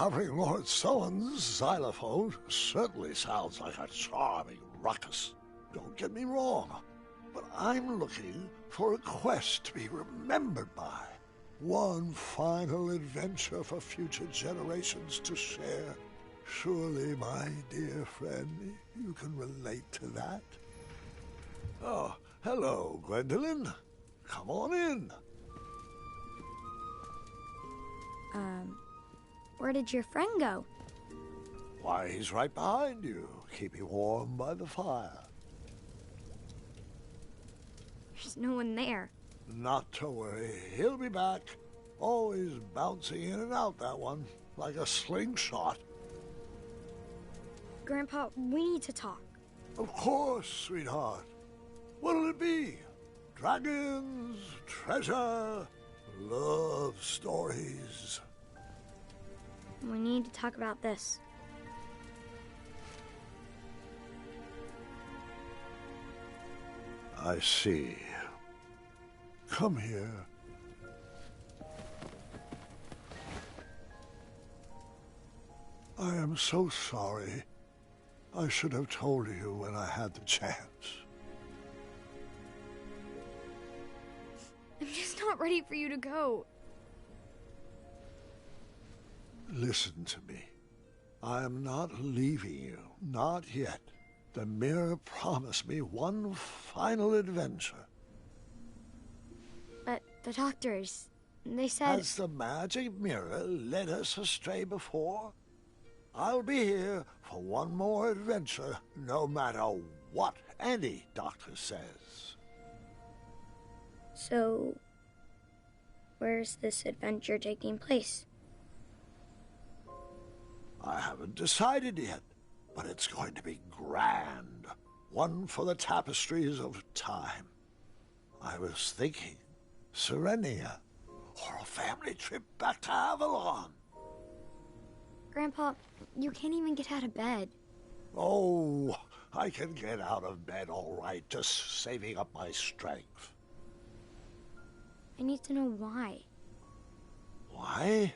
recovering Lord Sowen's xylophone certainly sounds like a charming ruckus. Don't get me wrong, but I'm looking for a quest to be remembered by. One final adventure for future generations to share. Surely, my dear friend, you can relate to that. Oh, hello, Gwendolyn. Come on in. Where did your friend go? Why, he's right behind you, keeping warm by the fire. There's no one there. Not to worry, he'll be back. Always bouncing in and out, that one, like a slingshot. Grandpa, we need to talk. Of course, sweetheart. What'll it be? Dragons, treasure, love stories. We need to talk about this. I see. Come here. I am so sorry. I should have told you when I had the chance. I'm just not ready for you to go. Listen to me. I am not leaving you. Not yet. The mirror promised me one final adventure. But the doctors, they said... Has the magic mirror led us astray before? I'll be here for one more adventure, no matter what any doctor says. So, where's this adventure taking place? I haven't decided yet, but it's going to be grand. One for the tapestries of time. I was thinking Serenia, or a family trip back to Avalon. Grandpa, you can't even get out of bed. Oh, I can get out of bed all right, just saving up my strength. I need to know why. Why?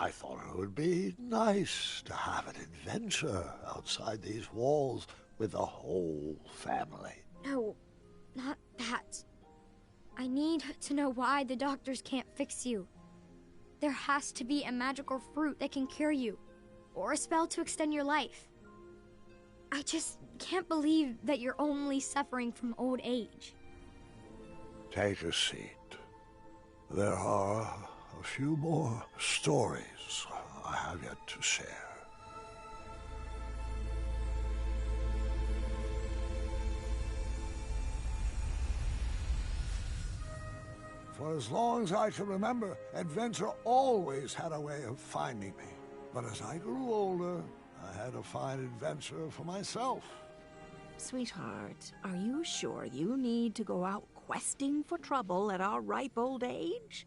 I thought it would be nice to have an adventure outside these walls with the whole family. No, not that. I need to know why the doctors can't fix you. There has to be a magical fruit that can cure you, or a spell to extend your life. I just can't believe that you're only suffering from old age. Take a seat. There are a few more stories I have yet to share. For as long as I can remember, adventure always had a way of finding me. But as I grew older, I had to find adventure for myself. Sweetheart, are you sure you need to go out questing for trouble at our ripe old age?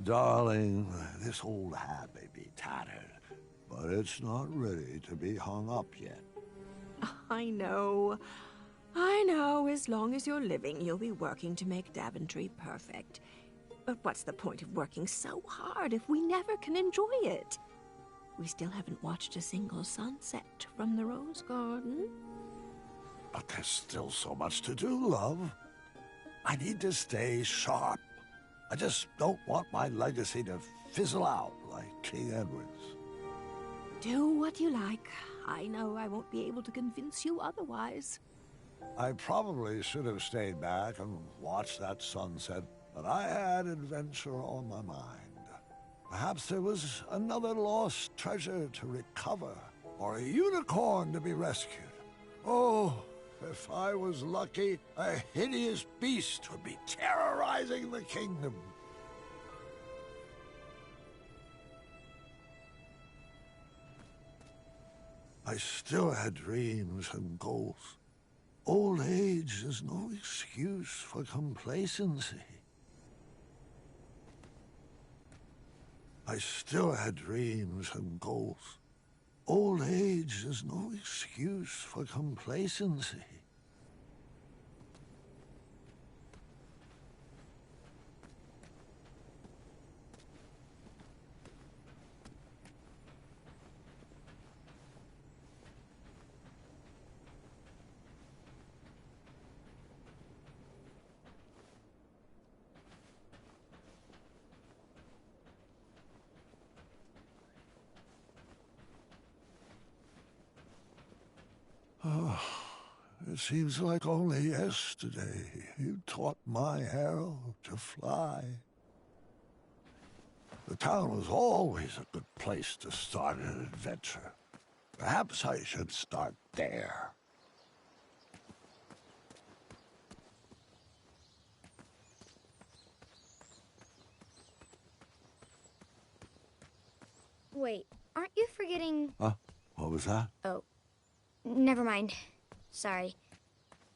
Darling, this old hat may be tattered, but it's not ready to be hung up yet. I know. I know. As long as you're living, you'll be working to make Daventry perfect. But what's the point of working so hard if we never can enjoy it? We still haven't watched a single sunset from the Rose Garden. But there's still so much to do, love. I need to stay sharp. I just don't want my legacy to fizzle out like King Edward's. Do what you like. I know I won't be able to convince you otherwise. I probably should have stayed back and watched that sunset, but I had adventure on my mind. Perhaps there was another lost treasure to recover, or a unicorn to be rescued. Oh, if I was lucky, a hideous beast would be terrorizing the kingdom. I still had dreams and goals. Old age is no excuse for complacency. I still had dreams and goals. Old age is no excuse for complacency. It seems like only yesterday you taught my arrow to fly. The town was always a good place to start an adventure. Perhaps I should start there. Wait, aren't you forgetting... Huh? What was that? Oh, never mind. Sorry.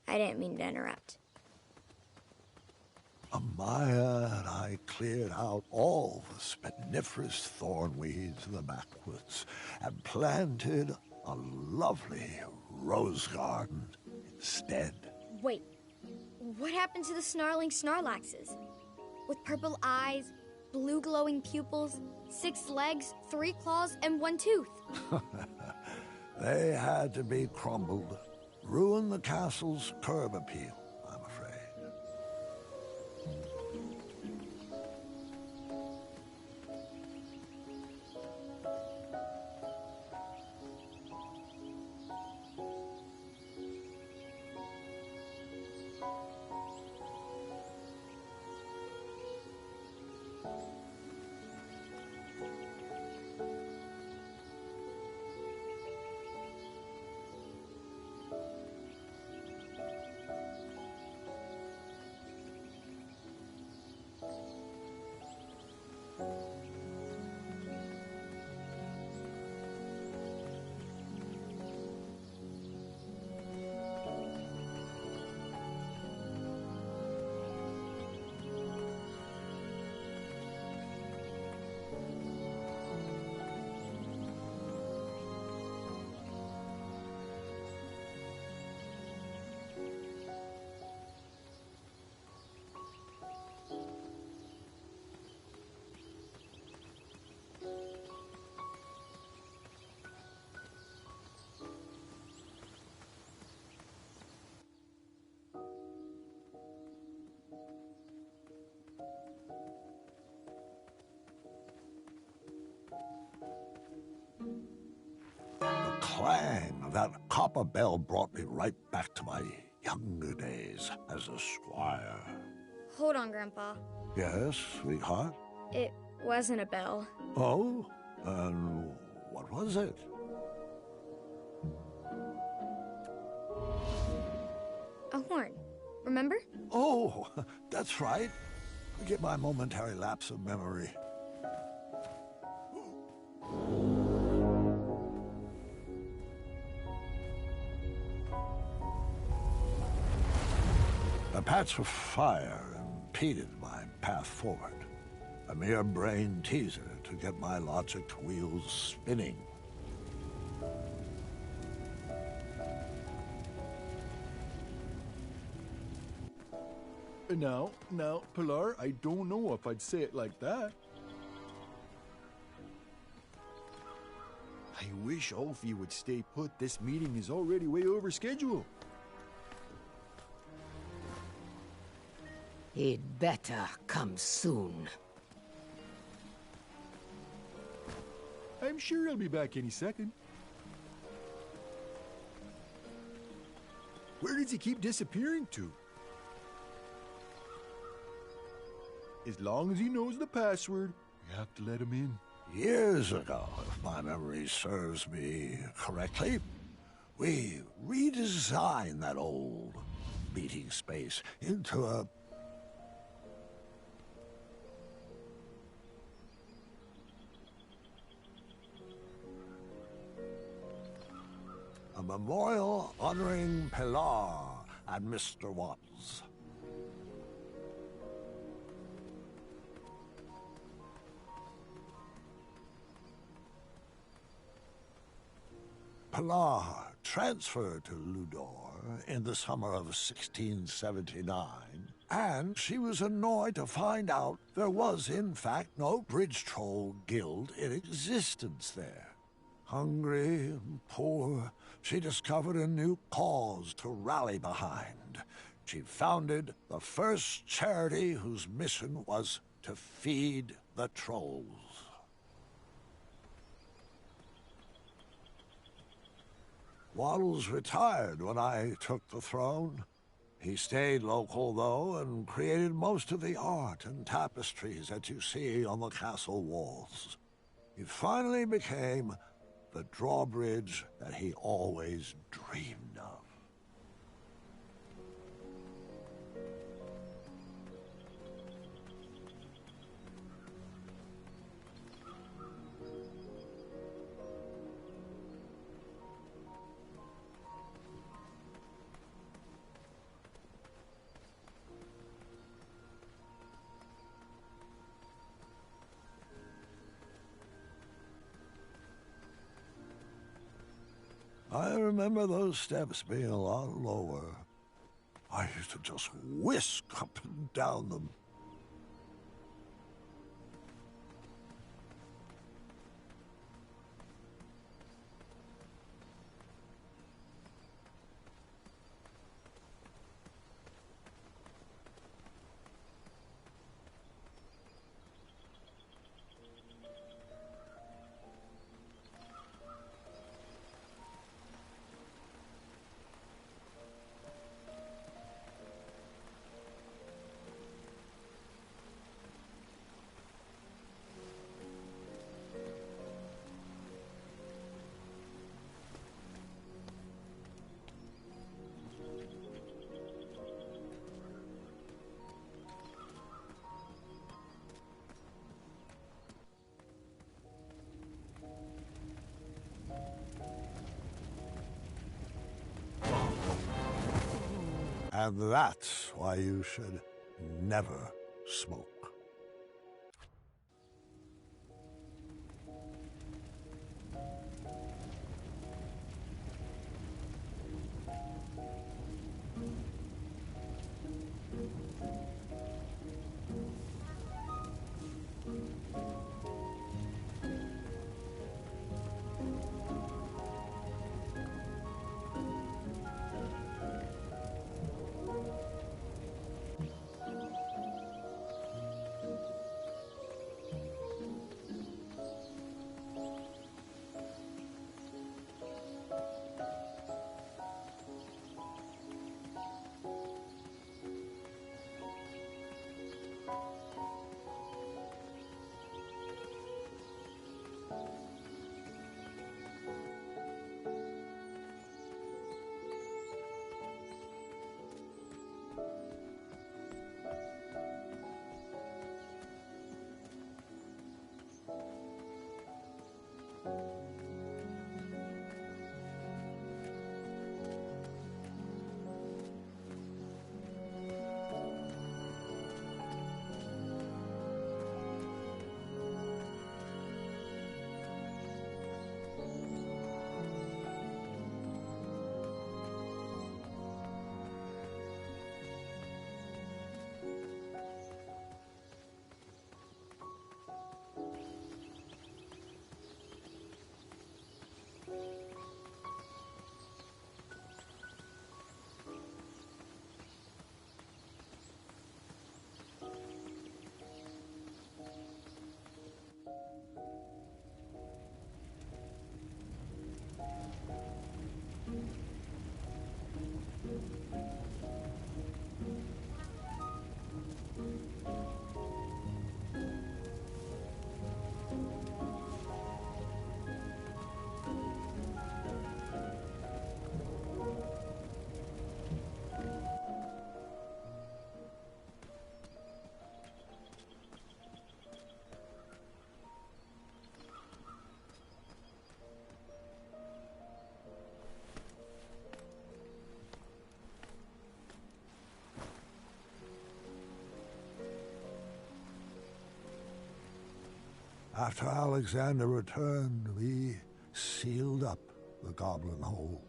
I didn't mean to interrupt. Amaya and I cleared out all the spiniferous thorn weeds in the backwoods and planted a lovely rose garden instead. Wait, what happened to the snarling Snarlaxes? With purple eyes, blue glowing pupils, 6 legs, 3 claws, and 1 tooth. They had to be crumbled. Ruin the castle's curb appeal, I'm afraid. The clang of that copper bell brought me right back to my younger days as a squire. Hold on, Grandpa. Yes, sweetheart? It wasn't a bell. Oh? And what was it? A horn. Remember? Oh, that's right. Forgive my momentary lapse of memory. The patch of fire impeded my path forward. A mere brain teaser to get my logic wheels spinning. Now, Pilar, I don't know if I'd say it like that. I wish all of you would stay put. This meeting is already way over schedule. He'd better come soon. I'm sure he'll be back any second. Where does he keep disappearing to? As long as he knows the password, we have to let him in. Years ago, if my memory serves me correctly, we redesigned that old meeting space into a memorial honoring Pilar and Mr. Watts. Pilar transferred to Ludor in the summer of 1679, and she was annoyed to find out there was, in fact, no bridge troll guild in existence there. Hungry and poor, she discovered a new cause to rally behind. She founded the first charity whose mission was to feed the trolls. Waddles retired when I took the throne. He stayed local, though, and created most of the art and tapestries that you see on the castle walls. He finally became the drawbridge that he always dreamed of. I remember those steps being a lot lower. I used to just whisk up and down them. And that's why you should never smoke. After Alexander returned, we sealed up the goblin holes.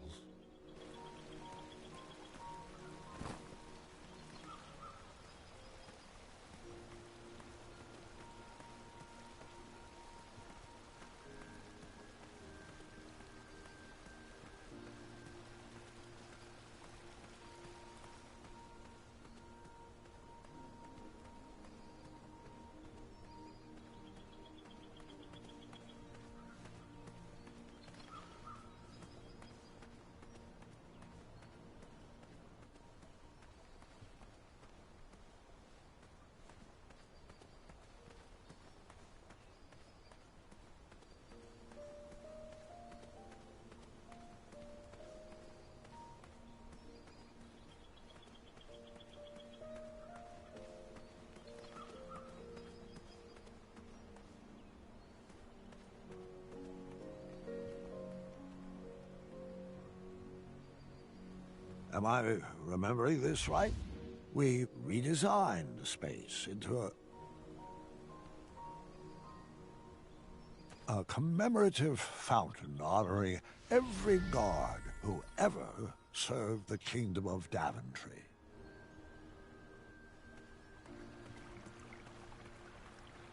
Am I remembering this right? We redesigned the space into a commemorative fountain honoring every guard who ever served the Kingdom of Daventry.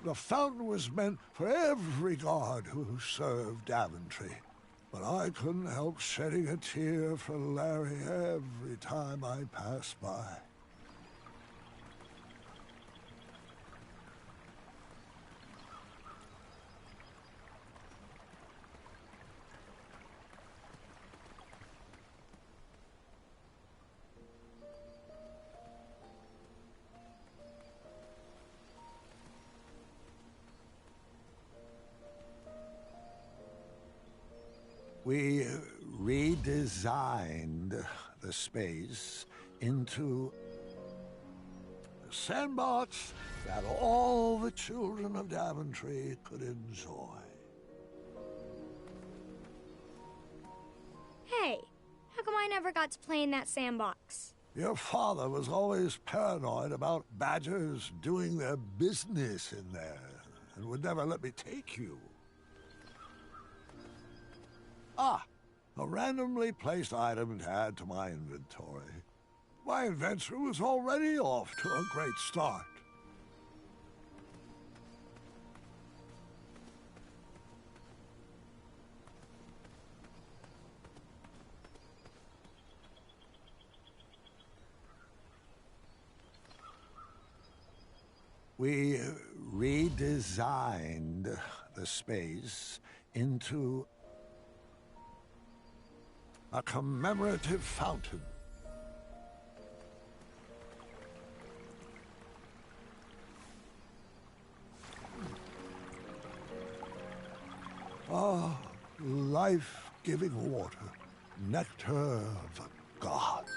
The fountain was meant for every guard who served Daventry, but I couldn't help shedding a tear for Larry every time I passed by. We redesigned the space into a sandbox that all the children of Daventry could enjoy. Hey, how come I never got to play in that sandbox? Your father was always paranoid about badgers doing their business in there and would never let me take you. Ah, a randomly placed item to add to my inventory. My adventure was already off to a great start. We redesigned the space into a commemorative fountain. Ah, life-giving water, nectar of the gods.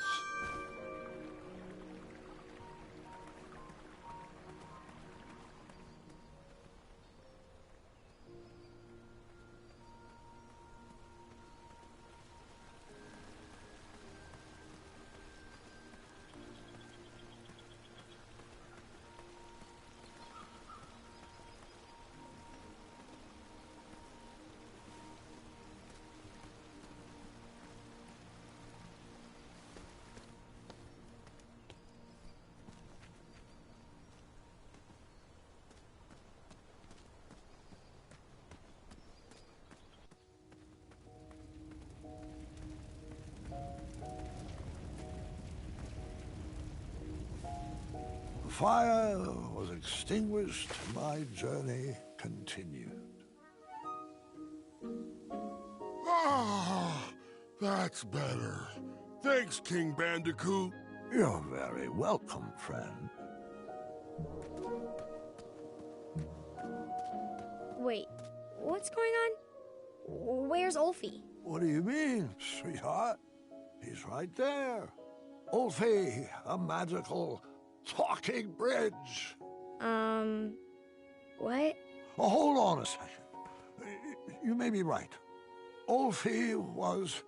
The fire was extinguished, my journey continued. Ah, that's better. Thanks, King Bandicoot. You're very welcome, friend. Wait, what's going on? Where's Ulfie? What do you mean, sweetheart? He's right there. Ulfie, a magical talking bridge. What? Oh, hold on a second. You may be right. Ulfie was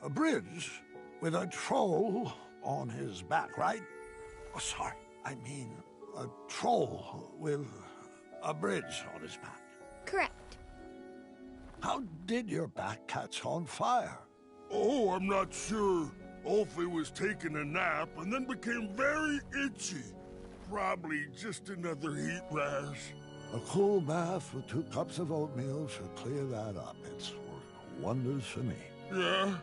a bridge with a troll on his back, right? Oh, sorry. I mean a troll with a bridge on his back. Correct. How did your back catch on fire? Oh, I'm not sure. Ulfie was taking a nap and then became very itchy. Probably just another heat rash. A cool bath with 2 cups of oatmeal should clear that up. It's worked wonders for me. Yeah,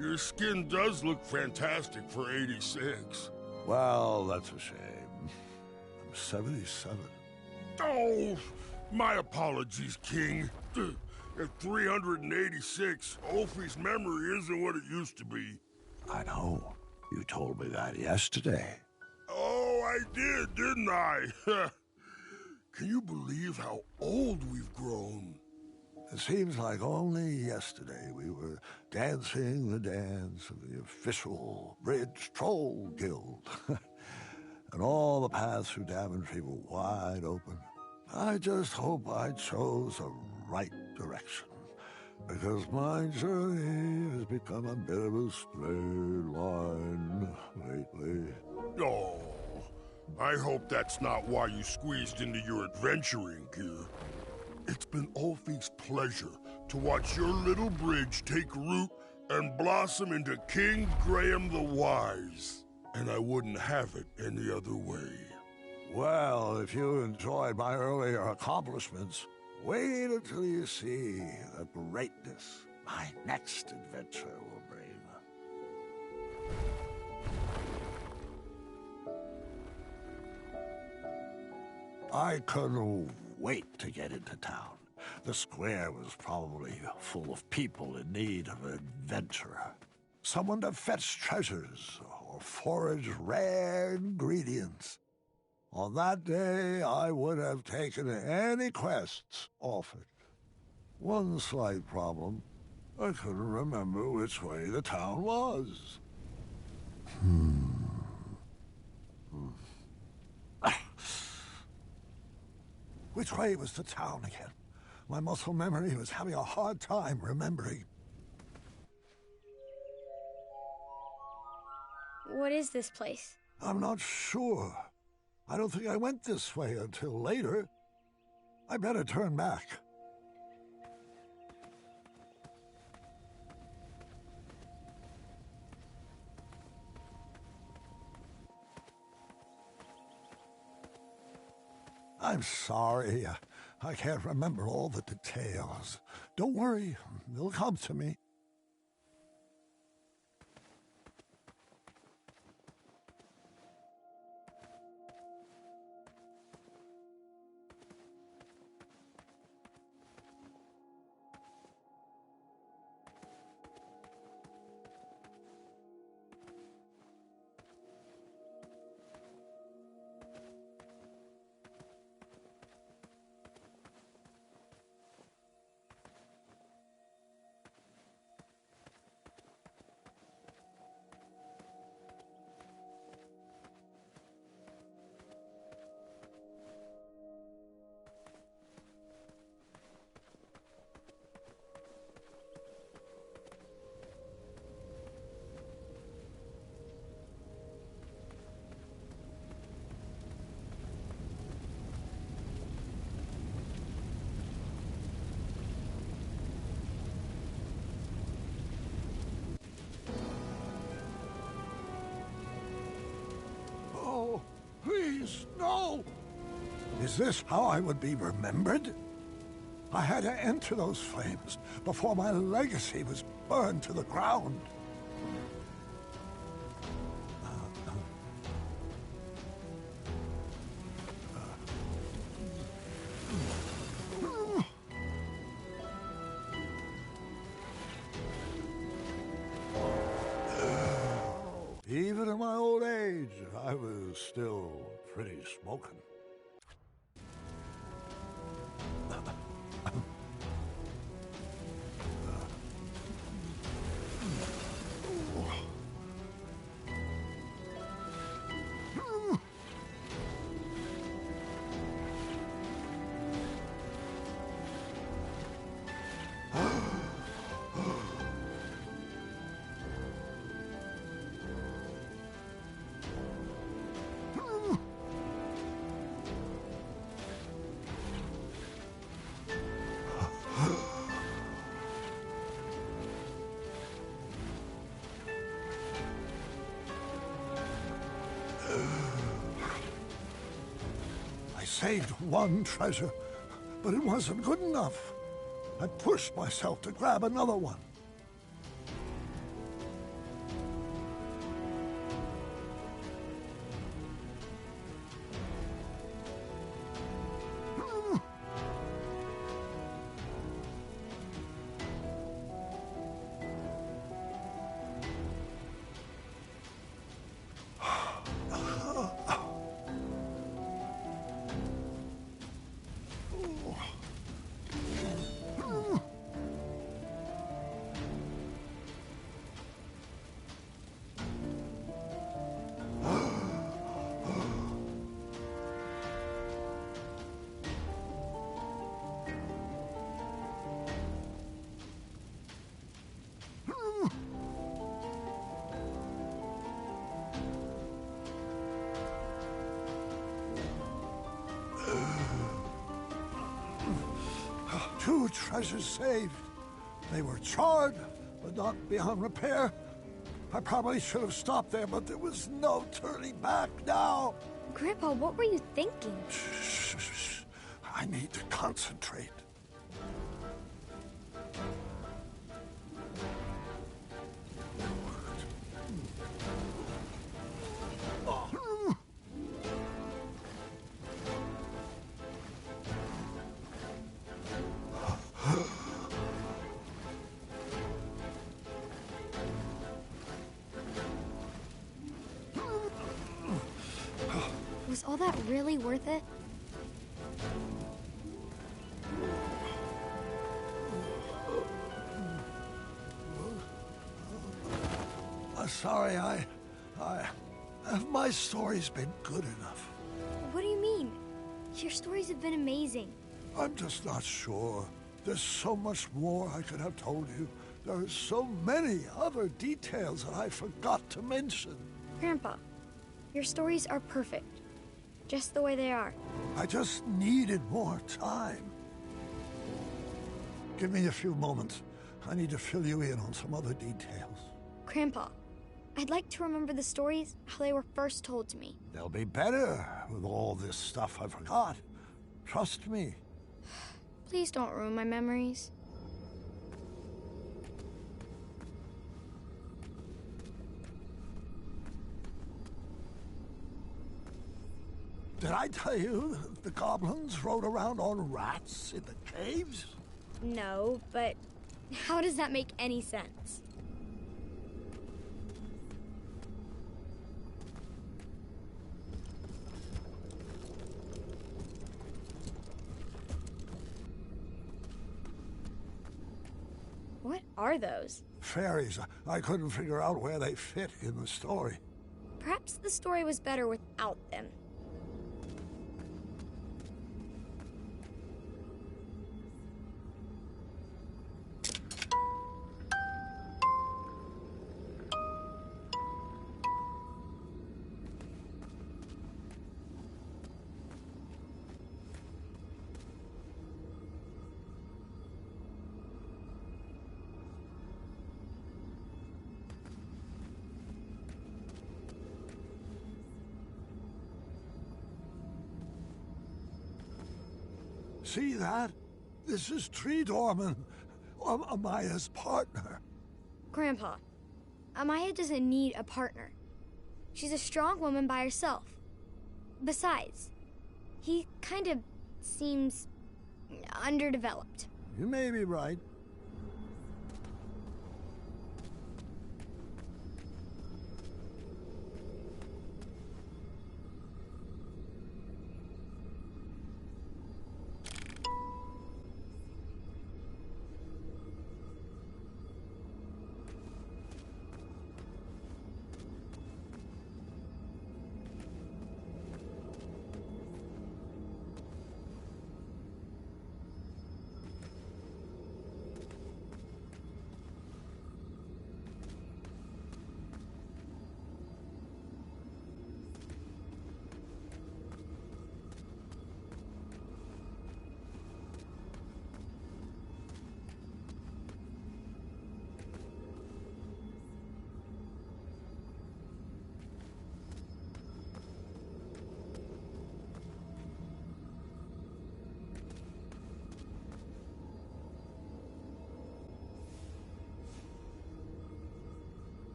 your skin does look fantastic for 86. Well, that's a shame. I'm 77. Oh, my apologies, King. At 386, Ulfie's memory isn't what it used to be. I know. You told me that yesterday. Oh, I did, didn't I? Can you believe how old we've grown? It seems like only yesterday we were dancing the dance of the official Bridge Troll Guild. And all the paths through Daventry were wide open. I just hope I chose the right direction. Because my journey has become a bit of a straight line lately. Oh, I hope that's not why you squeezed into your adventuring gear. It's been Ulfie's pleasure to watch your little bridge take root and blossom into King Graham the Wise. And I wouldn't have it any other way. Well, if you enjoyed my earlier accomplishments, wait until you see the greatness my next adventure will bring. I couldn't wait to get into town. The square was probably full of people in need of an adventurer. Someone to fetch treasures or forage rare ingredients. On that day, I would have taken any quests offered. One slight problem. I couldn't remember which way the town was. Which way was the town again? My muscle memory was having a hard time remembering. What is this place? I'm not sure. I don't think I went this way until later. I better turn back. I'm sorry. I can't remember all the details. Don't worry, they'll come to me. Oh, please, no! Is this how I would be remembered? I had to enter those flames before my legacy was burned to the ground. Even in my old age, I was still pretty smoking. I saved one treasure, but it wasn't good enough. I pushed myself to grab another one. 2 treasures saved. They were charred, but not beyond repair. I probably should have stopped there, but there was no turning back now. Grandpa, what were you thinking? Shh. I need to concentrate. Was all that really worth it? Sorry, have my stories been good enough? What do you mean? Your stories have been amazing. I'm just not sure. There's so much more I could have told you. There are so many other details that I forgot to mention. Grandpa, your stories are perfect. Just the way they are. I just needed more time. Give me a few moments. I need to fill you in on some other details. Grandpa, I'd like to remember the stories how they were first told to me. They'll be better with all this stuff I forgot. Trust me. Please don't ruin my memories. Did I tell you the goblins rode around on rats in the caves? No, but how does that make any sense? What are those? Fairies. I couldn't figure out where they fit in the story. Perhaps the story was better without them. See that? This is Tree Dorman, Amaya's partner. Grandpa, Amaya doesn't need a partner. She's a strong woman by herself. Besides, he kind of seems underdeveloped. You may be right.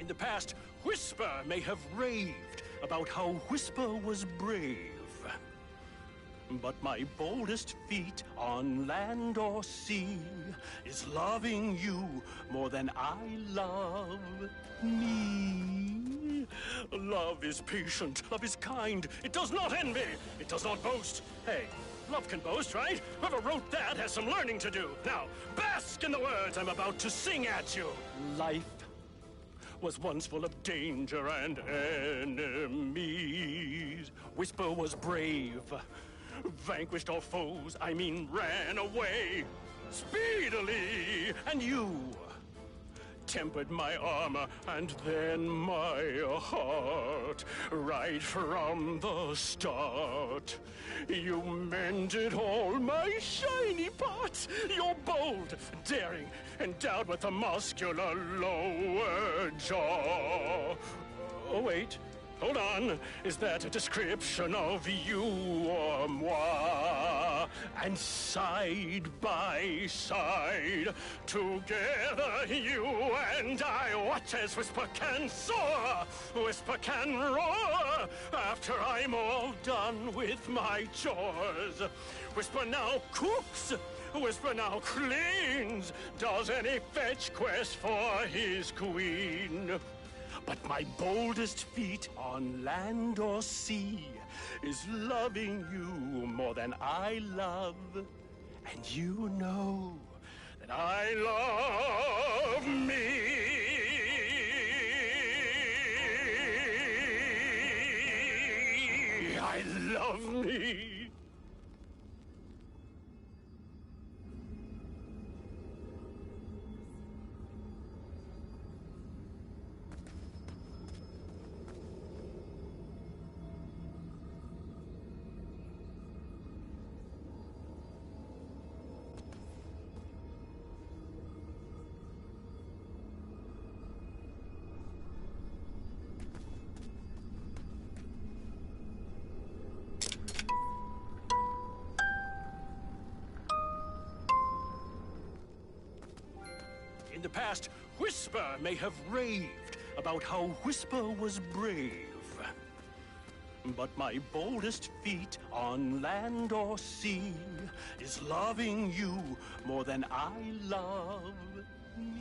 In the past, Whisper may have raved about how Whisper was brave. But my boldest feat on land or sea is loving you more than I love me. Love is patient, love is kind, it does not envy, it does not boast. Hey, love can boast, right? Whoever wrote that has some learning to do. Now, bask in the words I'm about to sing at you. Life was once full of danger and enemies. Whisper was brave, vanquished all foes, I mean ran away speedily, and you tempered my armor and then my heart right from the start. You mended all my shiny parts. You're bold, daring, endowed with a muscular lower jaw. Oh, wait. Hold on. Is that a description of you or moi? And side by side, together you and I watch as Whisper can soar, Whisper can roar, after I'm all done with my chores. Whisper now cooks, Whisper now cleans, does any fetch quest for his queen. But my boldest feat on land or sea is loving you more than I love. And you know that I love me. I love me. In the past, Whisper may have raved about how Whisper was brave. But my boldest feat on land or sea is loving you more than I love me.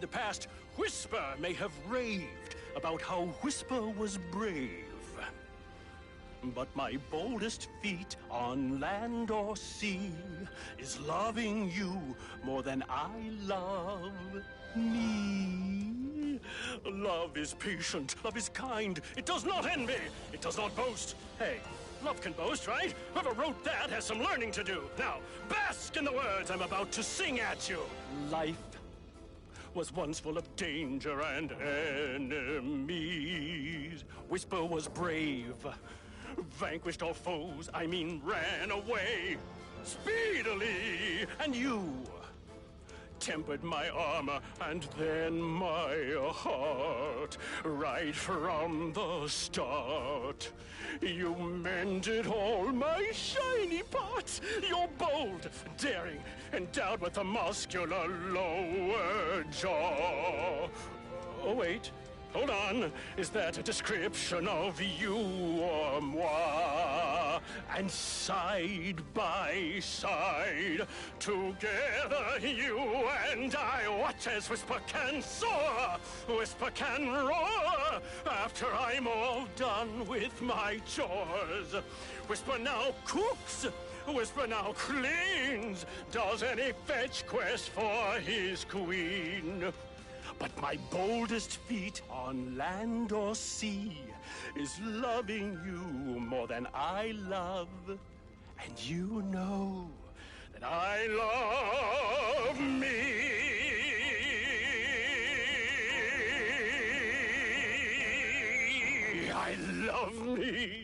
the past, Whisper may have raved about how Whisper was brave. But my boldest feat on land or sea is loving you more than I love me. Love is patient, love is kind, it does not envy, it does not boast. Hey, love can boast, right? Whoever wrote that has some learning to do. Now, bask in the words I'm about to sing at you. Life was once full of danger and enemies. Whisper was brave, vanquished all foes, I mean ran away speedily, and you tempered my armor and then my heart right from the start. You mended all my shiny parts. You're bold, daring, endowed with a muscular lower jaw. Oh, wait. Hold on. Is that a description of you or moi? And side by side, together you and I watch as Whisper can soar, Whisper can roar, after I'm all done with my chores. Whisper now cooks, Whisper now cleans, does any fetch quest for his queen. But my boldest feat on land or sea is loving you more than I love. And you know that I love me. I love me.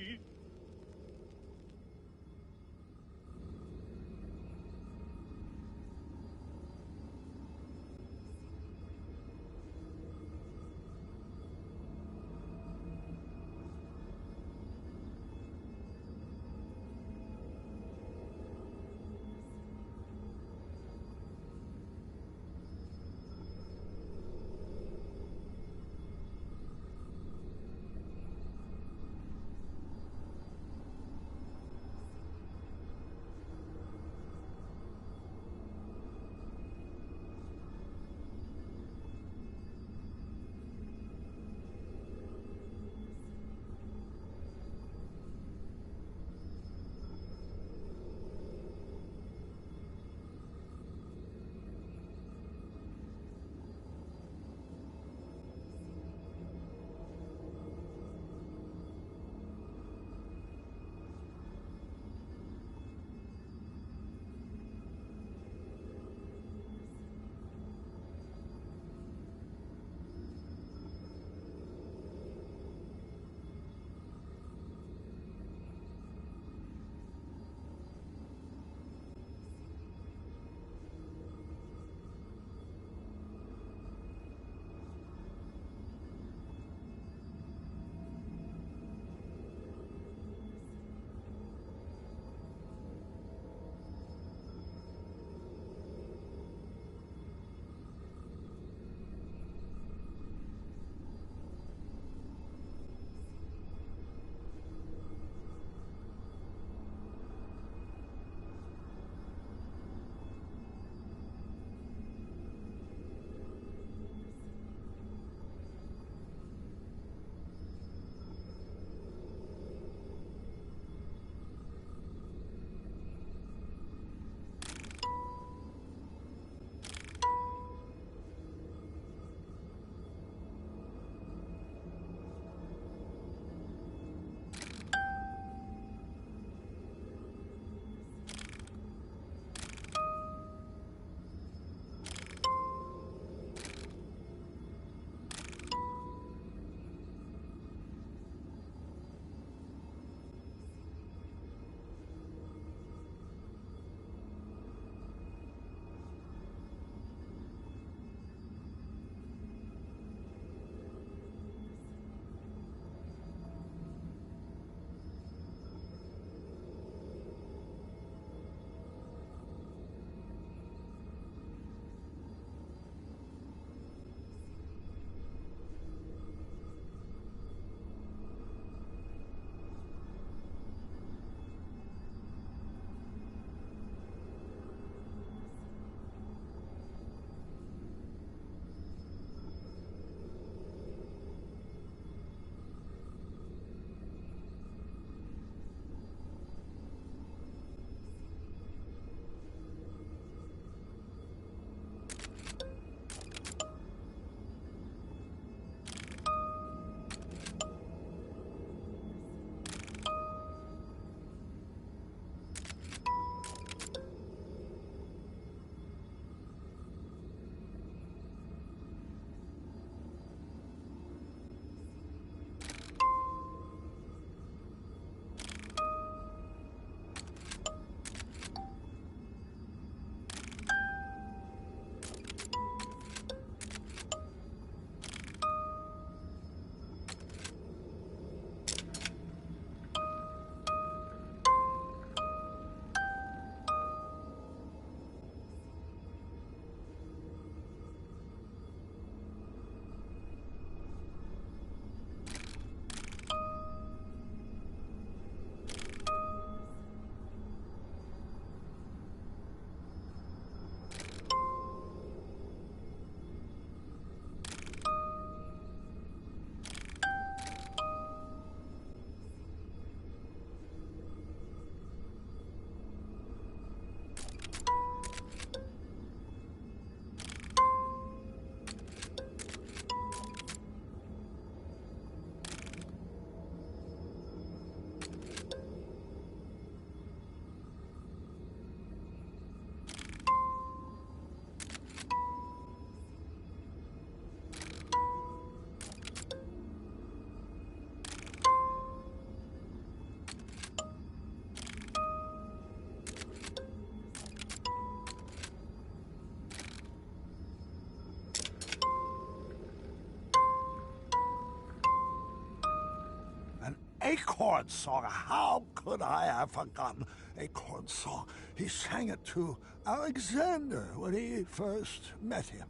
Acorn Song. How could I have forgotten Acorn Song? He sang it to Alexander when he first met him.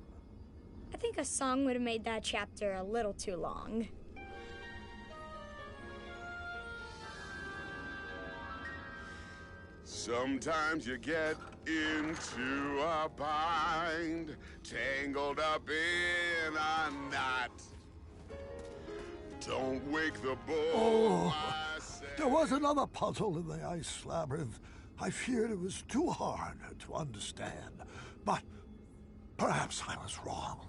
I think a song would have made that chapter a little too long. Sometimes you get into a bind, tangled up in a knot. Don't wake the bull. Oh, I say. there was another puzzle in the ice labyrinth. I feared it was too hard to understand, but perhaps I was wrong.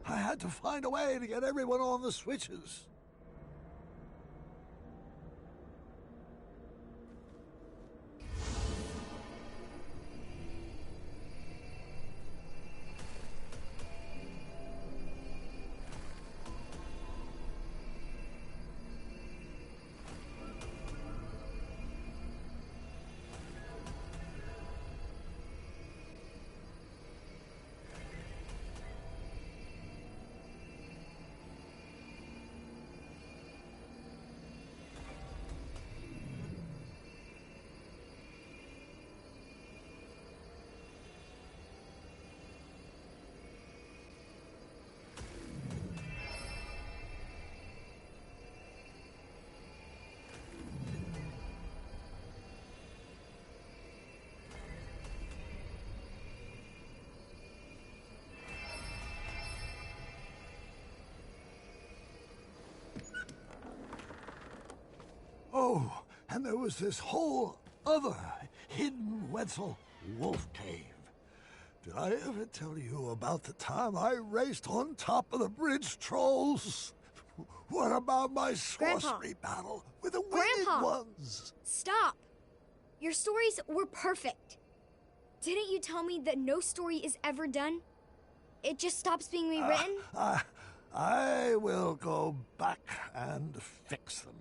I had to find a way to get everyone on the switches. Oh, and there was this whole other hidden Wetzel wolf cave. Did I ever tell you about the time I raced on top of the bridge trolls? What about my sorcery battle with the winged ones? Stop! Your stories were perfect. Didn't you tell me that no story is ever done? It just stops being rewritten? I will go back and fix them.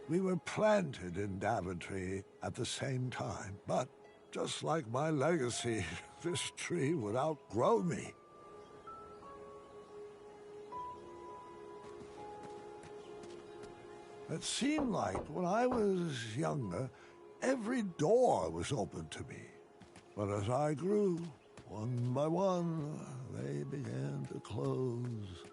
We were planted in Daventry at the same time, but just like my legacy, this tree would outgrow me. It seemed like when I was younger, every door was open to me. But as I grew, one by one, they began to close.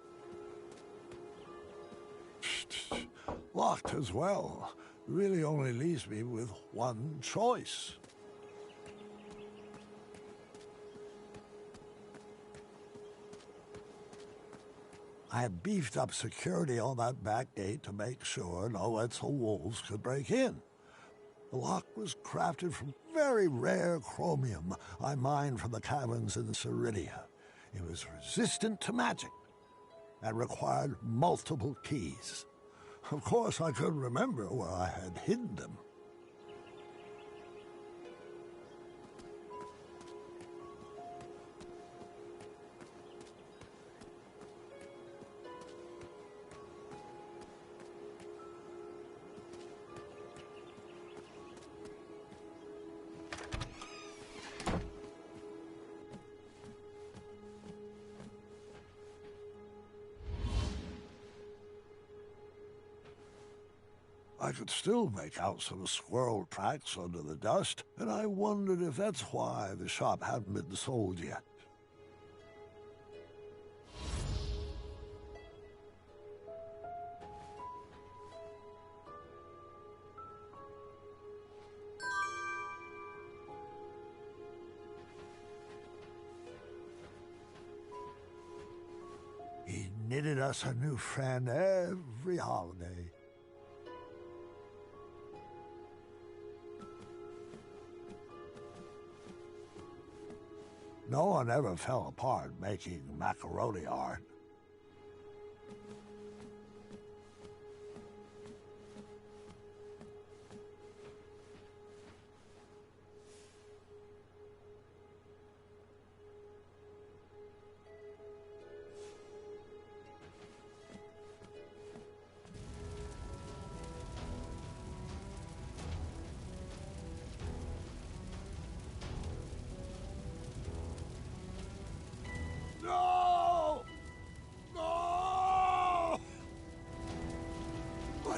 Locked as well. Really only leaves me with one choice. I had beefed up security on that back gate to make sure no Wetzel wolves could break in. The lock was crafted from very rare chromium I mined from the caverns in Ceridia. It was resistant to magic and required multiple keys. Of course, I couldn't remember where I had hidden them. I could still make out some squirrel tracks under the dust, and I wondered if that's why the shop hadn't been sold yet. He knitted us a new friend every holiday. No one ever fell apart making macaroni art.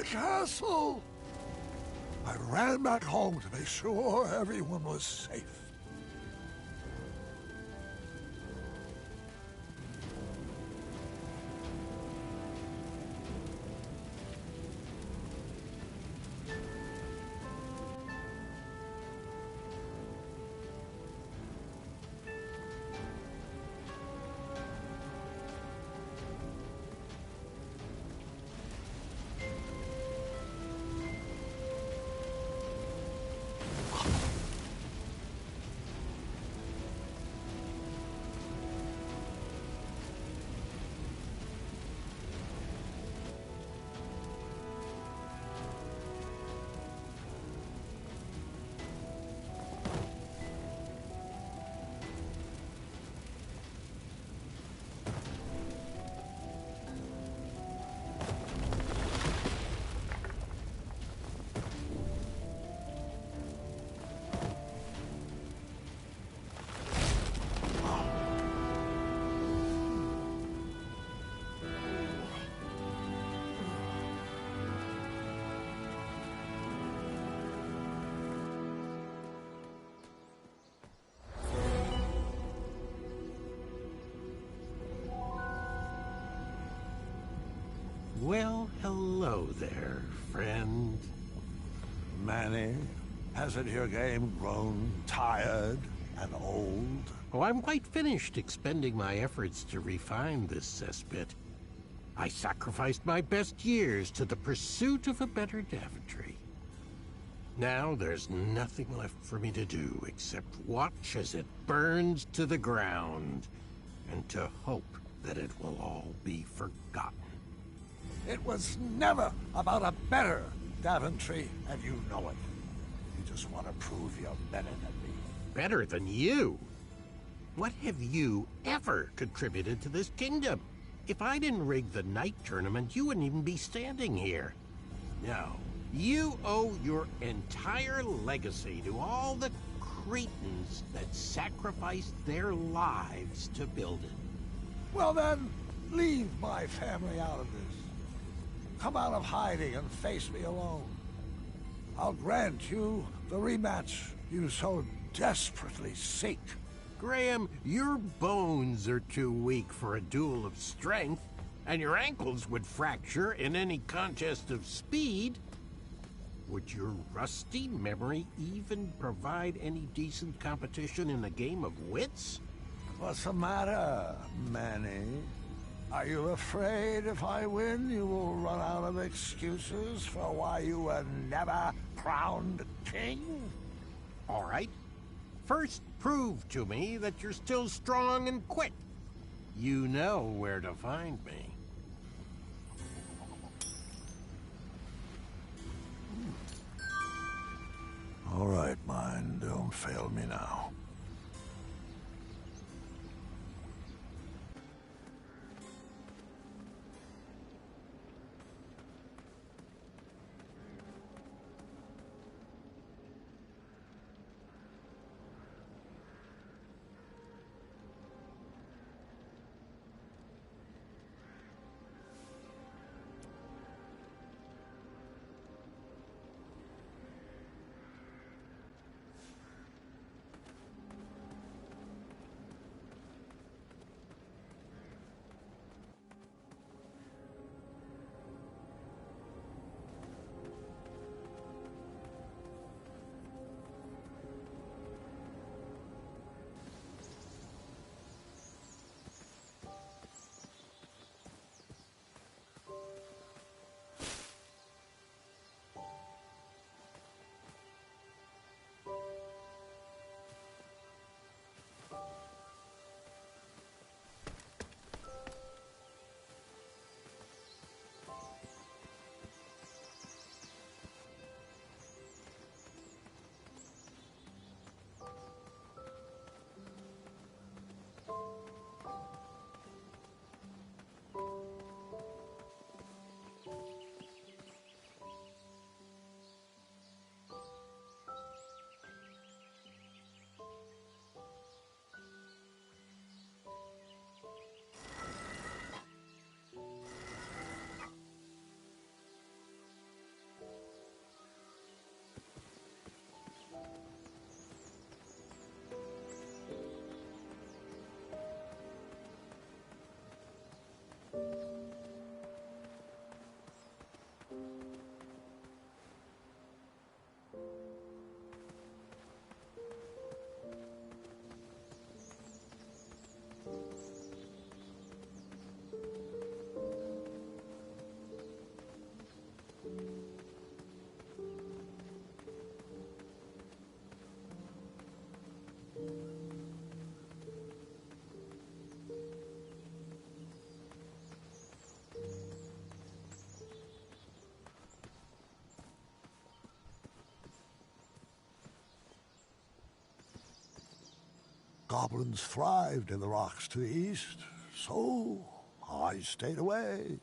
my castle! I ran back home to make sure everyone was safe. Well, hello there, friend. Manny, hasn't your game grown tired and old? Oh, I'm quite finished expending my efforts to refine this cesspit. I sacrificed my best years to the pursuit of a better Daventry. Now there's nothing left for me to do except watch as it burns to the ground and to hope that it will all be forgotten. It was never about a better Daventry, and you know it. You just want to prove you're better than me. Better than you? What have you ever contributed to this kingdom? If I didn't rig the night tournament, you wouldn't even be standing here. No, you owe your entire legacy to all the Cretans that sacrificed their lives to build it. Well then, leave my family out of this. Come out of hiding and face me alone. I'll grant you the rematch you so desperately seek. Graham, your bones are too weak for a duel of strength, and your ankles would fracture in any contest of speed. Would your rusty memory even provide any decent competition in a game of wits? What's the matter, Manny? Are you afraid if I win, you will run out of excuses for why you were never crowned king? All right. First, prove to me that you're still strong and quick. You know where to find me. All right, mine. Don't fail me now. Goblins thrived in the rocks to the east, so I stayed away.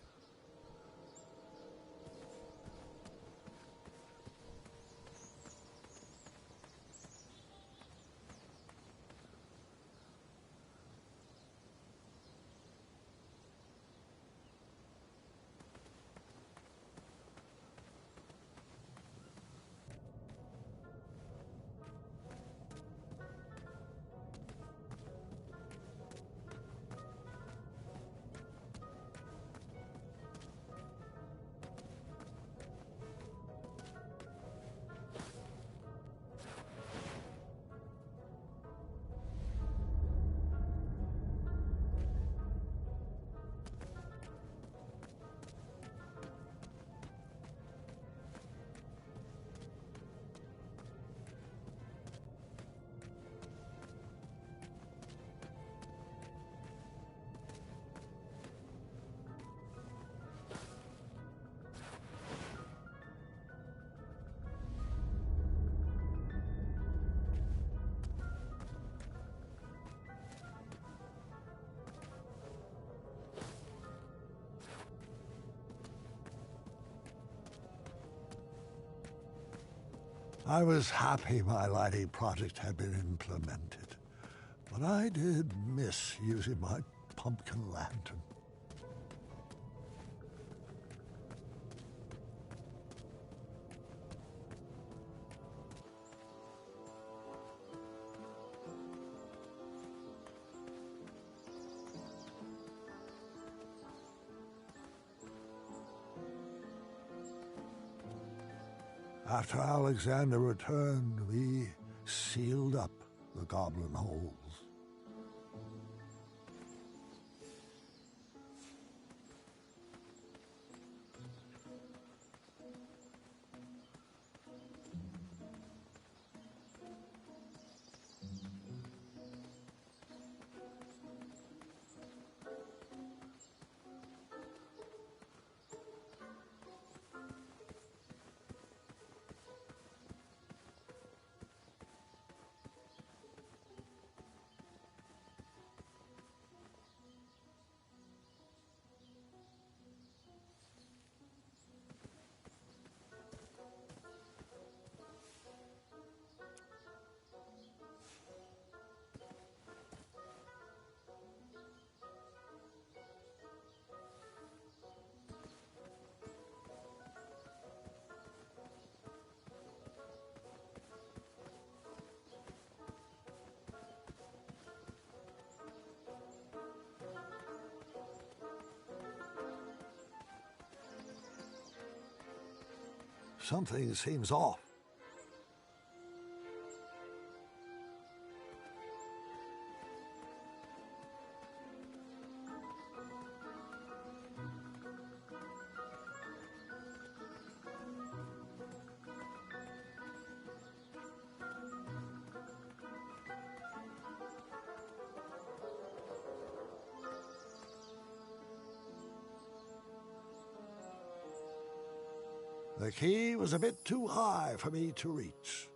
I was happy my lighting project had been implemented, but I did miss using my pumpkin lantern. After Alexander returned, we sealed up the goblin holes. Something seems off. The key was a bit too high for me to reach.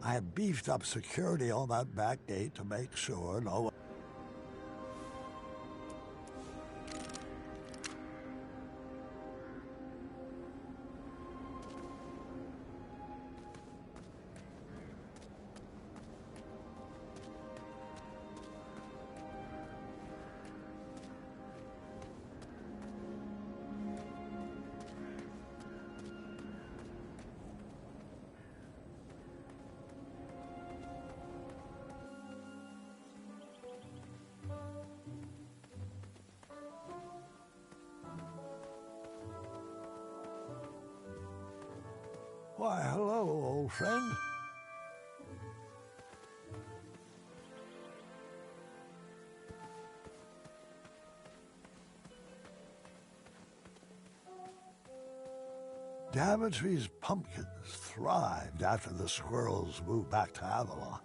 I beefed up security on that back gate to make sure no one... Why, hello, old friend. Daventry's pumpkins thrived after the squirrels moved back to Avalon.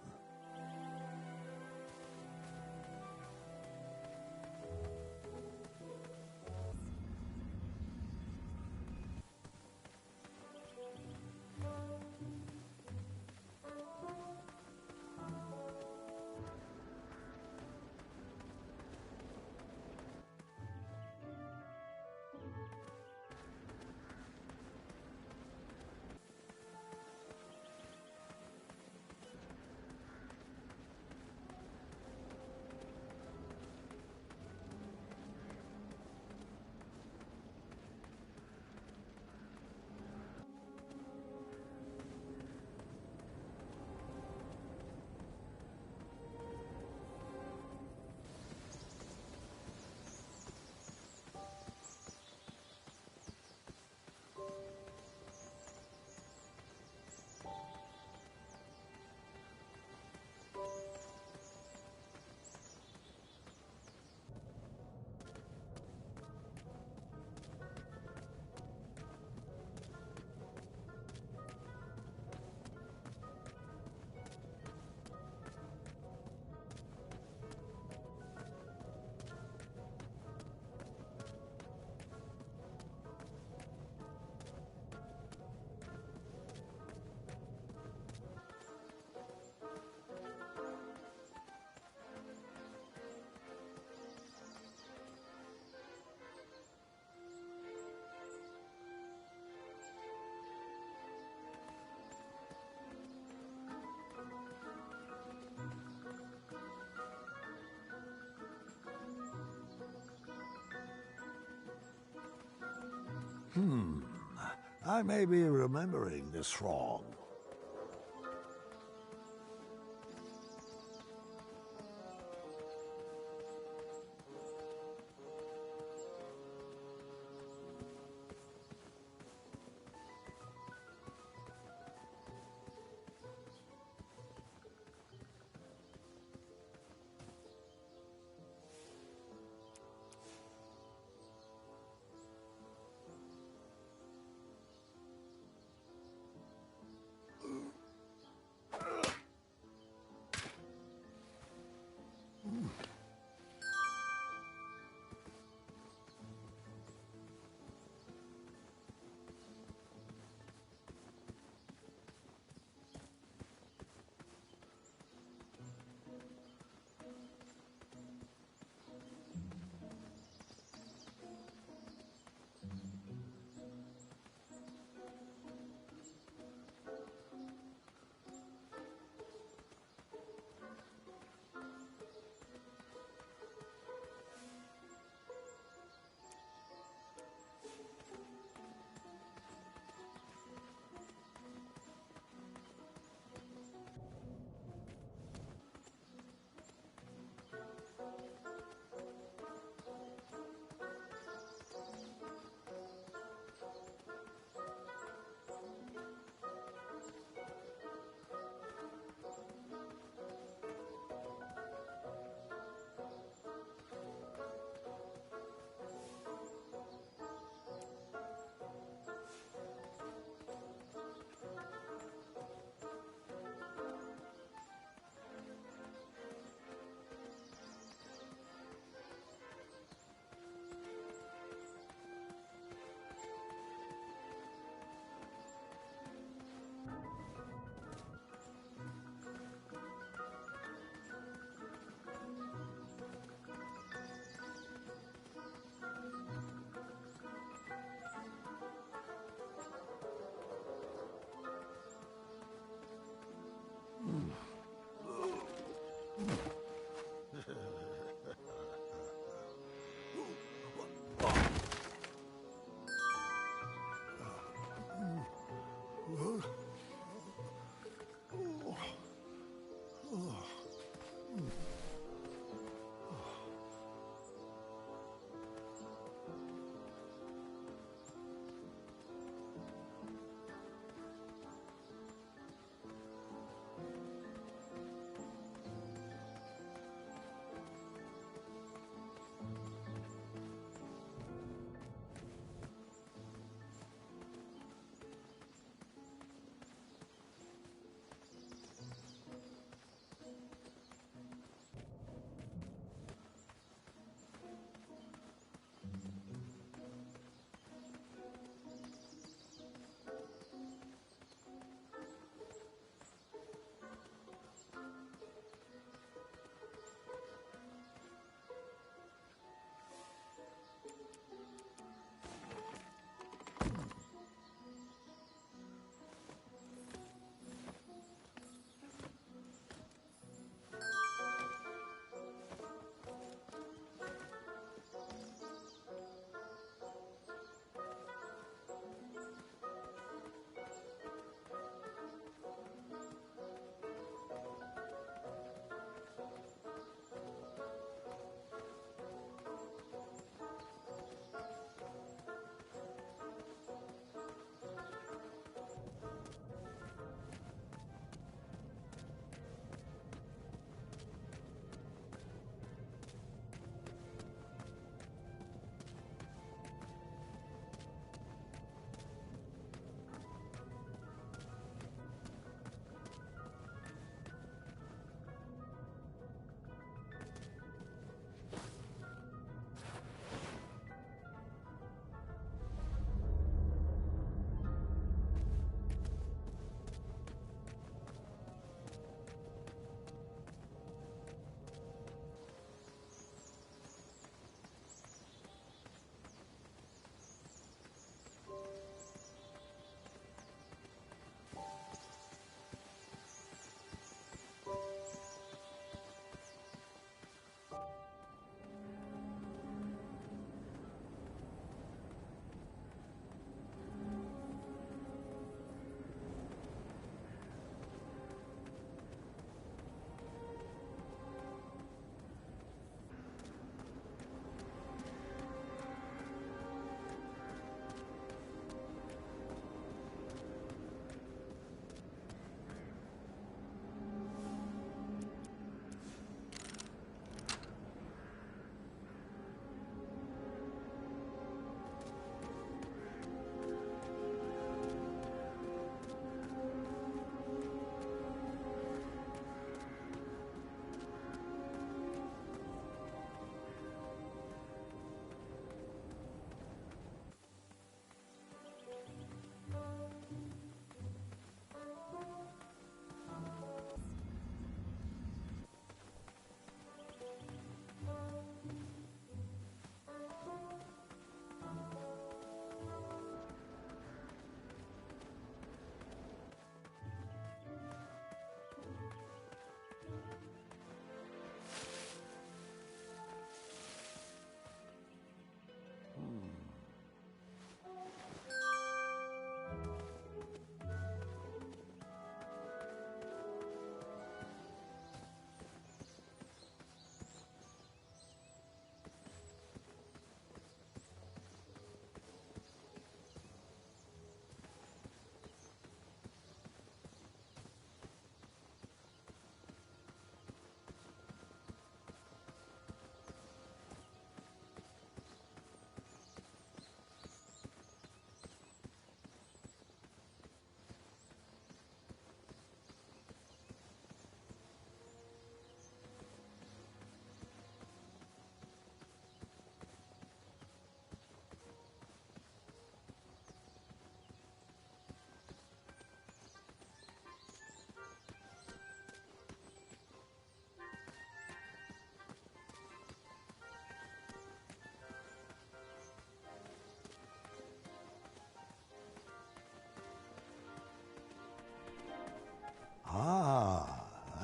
I may be remembering this wrong.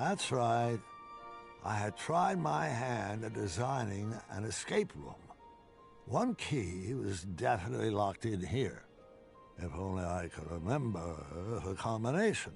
That's right. I had tried my hand at designing an escape room. One key was definitely locked in here. If only I could remember the combination.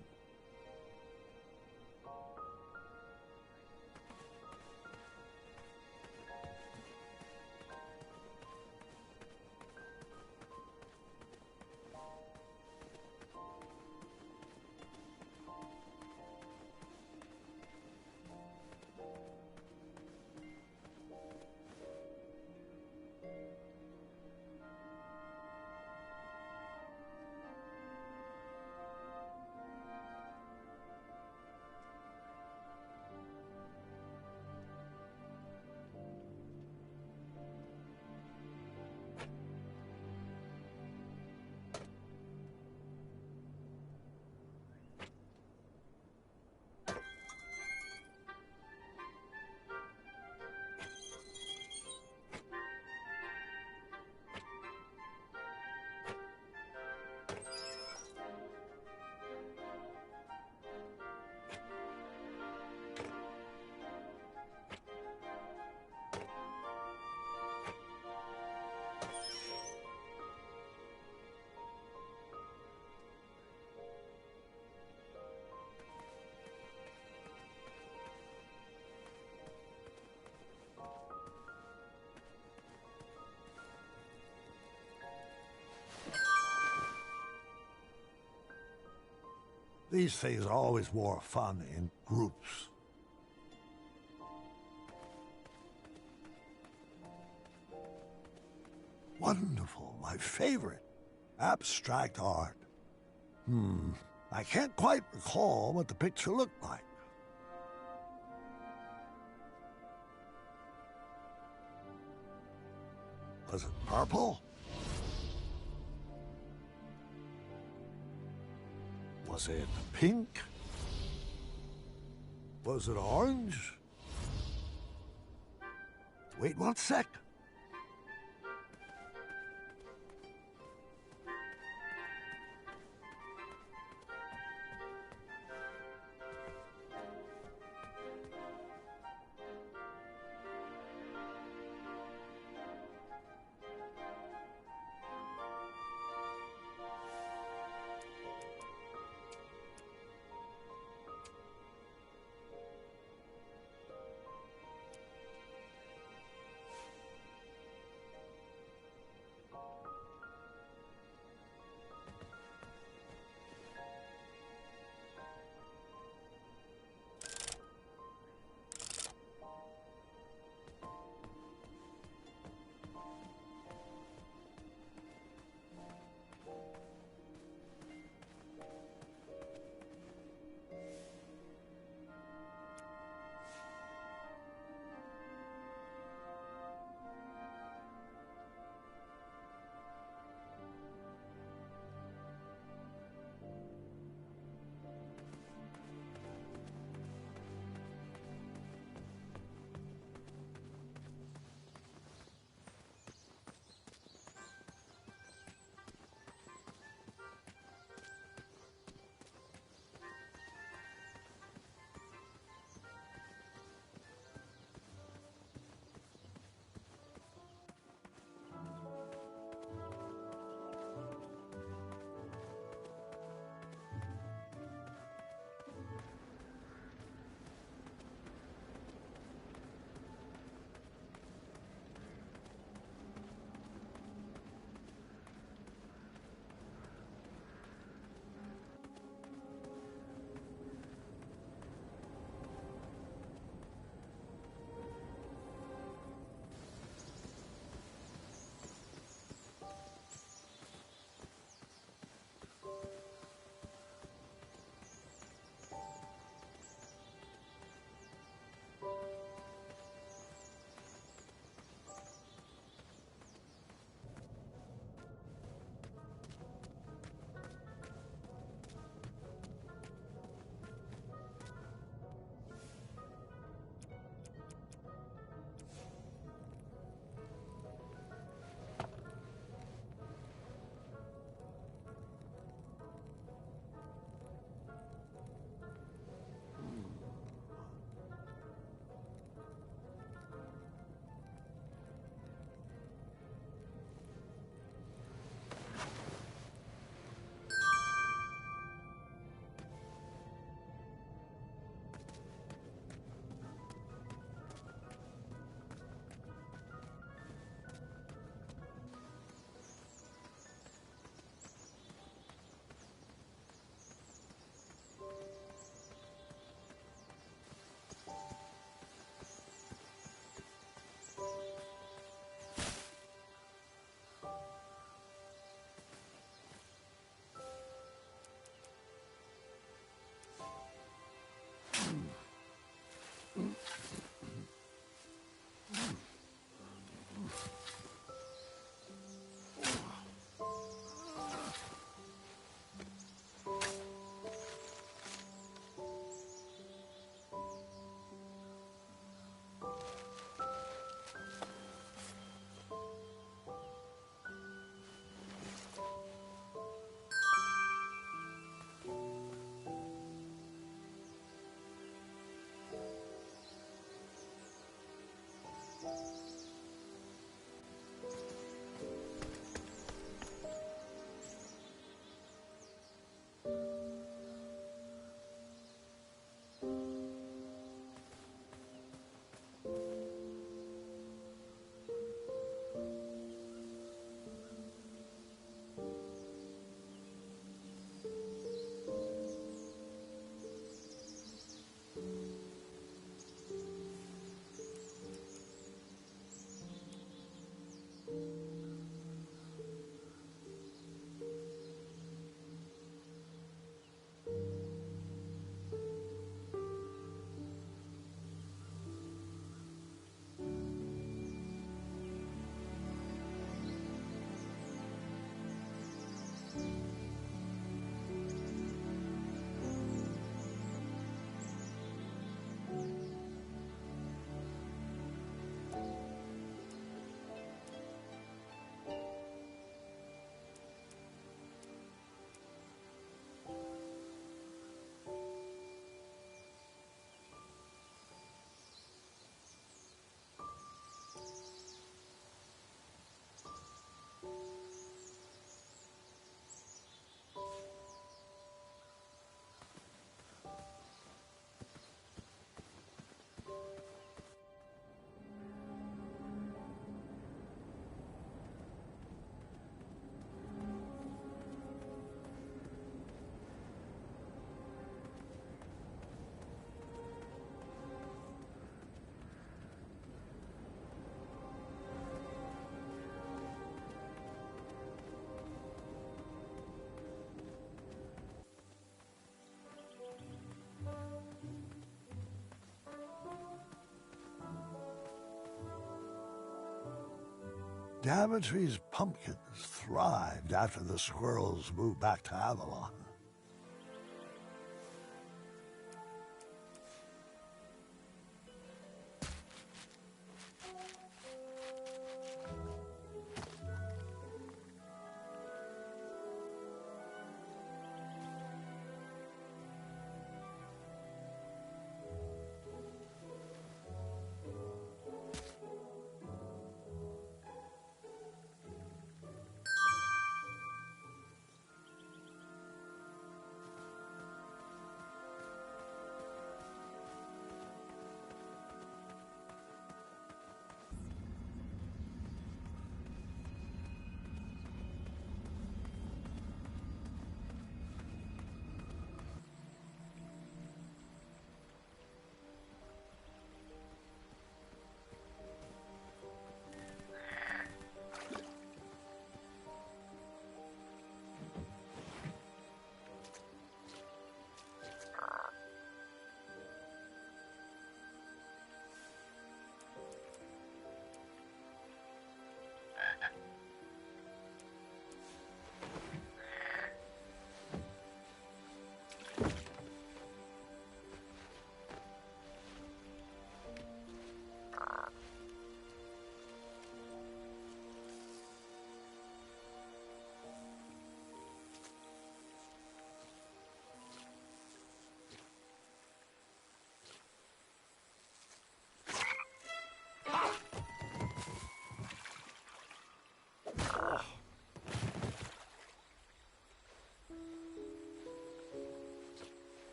These things are always more fun in groups. Wonderful, my favorite. Abstract art. I can't quite recall what the picture looked like. Was it purple? Was it pink? Was it orange? Wait 1 sec. Daventry's pumpkins thrived after the squirrels moved back to Avalon.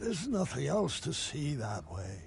There's nothing else to see that way.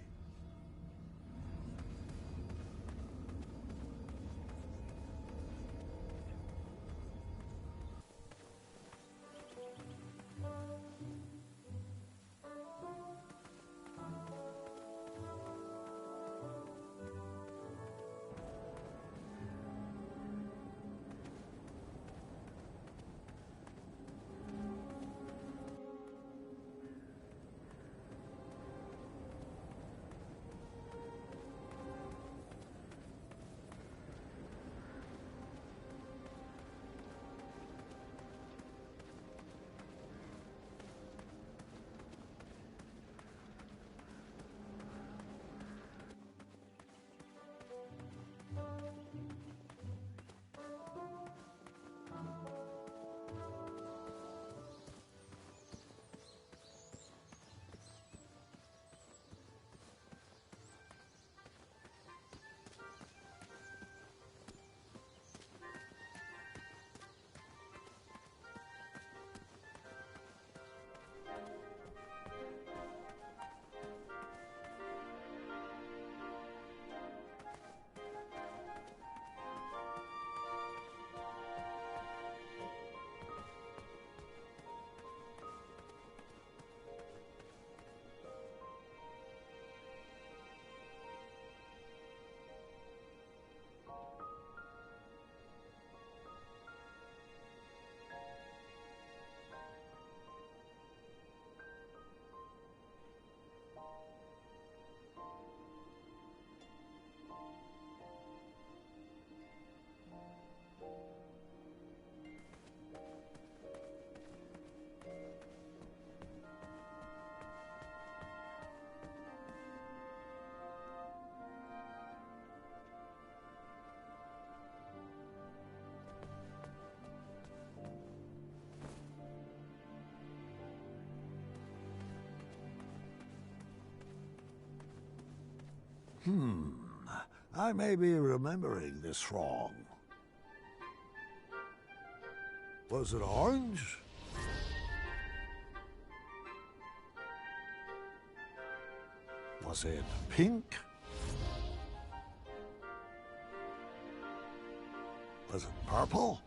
I may be remembering this wrong. Was it orange? Was it pink? Was it purple?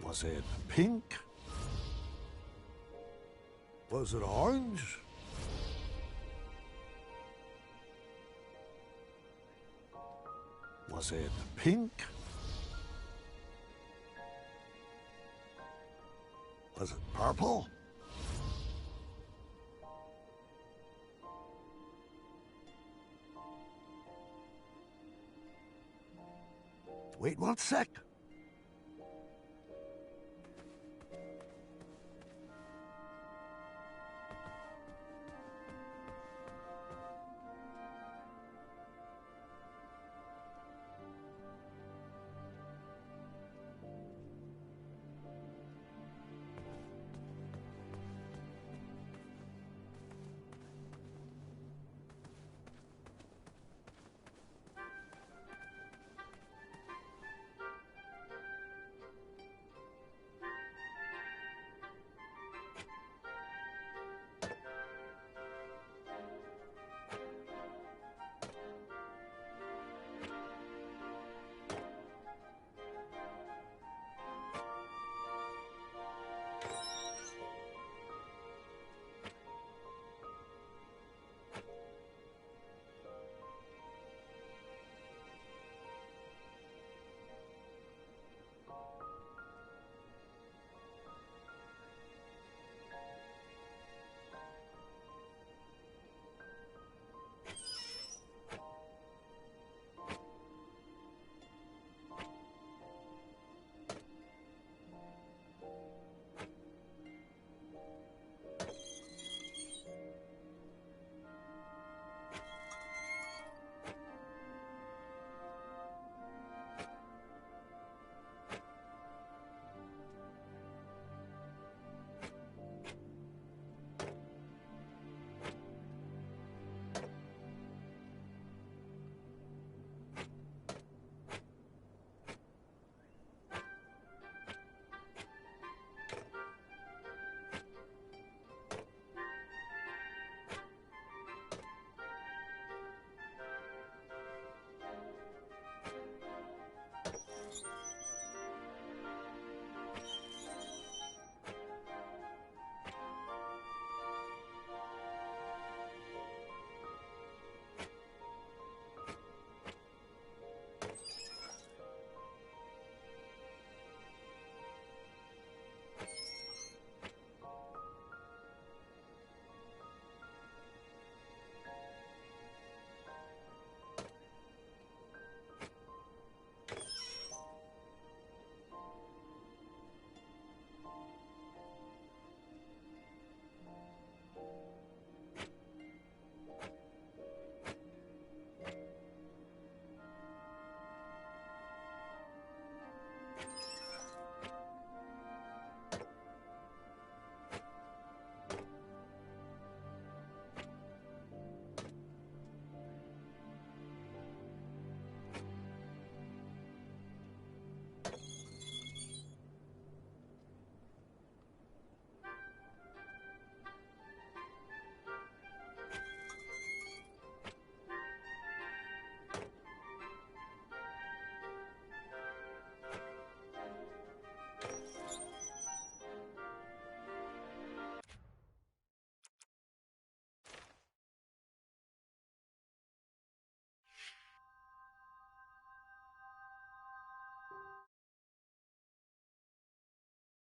Was it pink? Was it orange? Was it pink? Was it purple? Wait 1 sec.